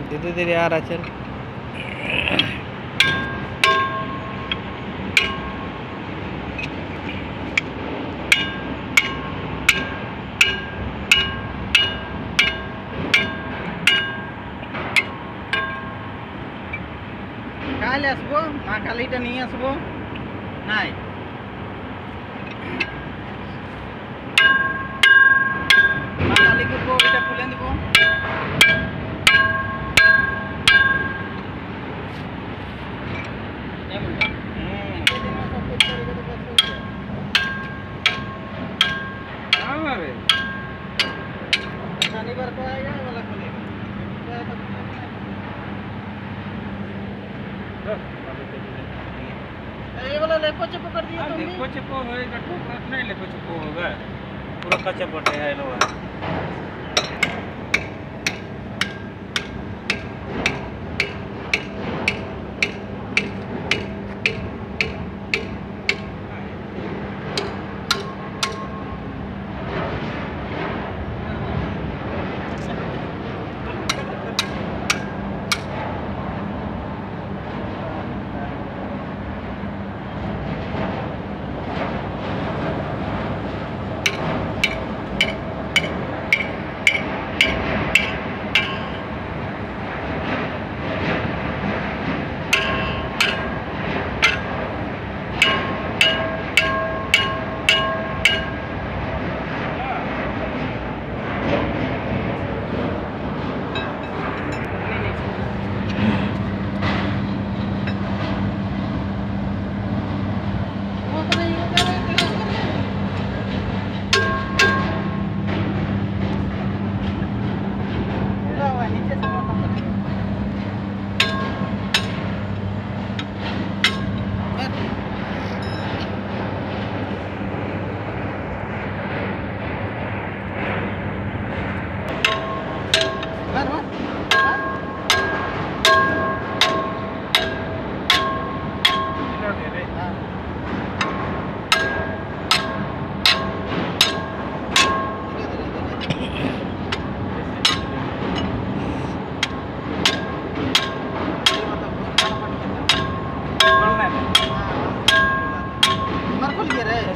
धीरे धीरे आ रहा चल। কালে আসবো মা কালিটা নিয়ে আসবো নাই মা কালি করবো এটা খুলে দিব शनिवार को आएगा वाला खुलेगा ये वाला लेपो चेपो कर दिया तुमने लेपो चेपो होएगा तो नहीं लेपो चेपो होगा पूरा कच्चा पटे है लोग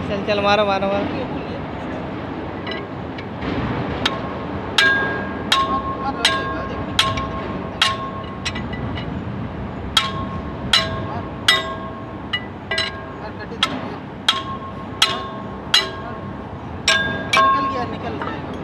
चल चल मारो मारो मारो निकल जाएगा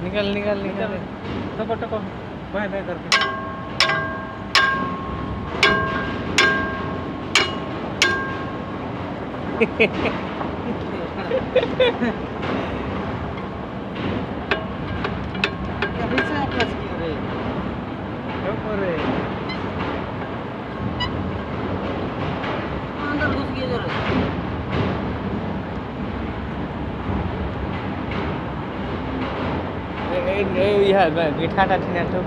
निकल निकल निकल टको टको बाय बाय करके कैसे आप प्लस किए रे क्या कर रहे अंदर घुस गए जरा मीठा तो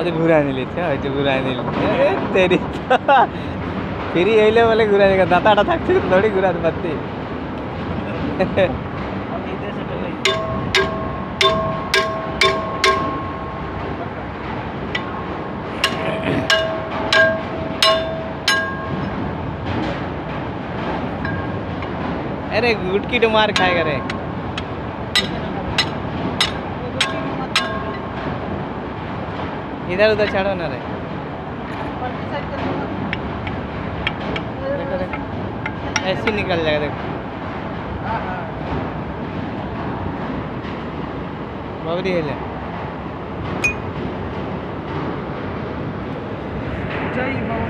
अरे घुरा नहीं लेते घुरा नहीं तेरी फिर ये बोले घुरा नहीं दाता थकते थोड़ी घुरा पत्ती अरे गुटकी तो मार खाएगा रे इधर उधर चढ़ो ना रे ऐसे निकल जाएगा देखो बाबरी है जय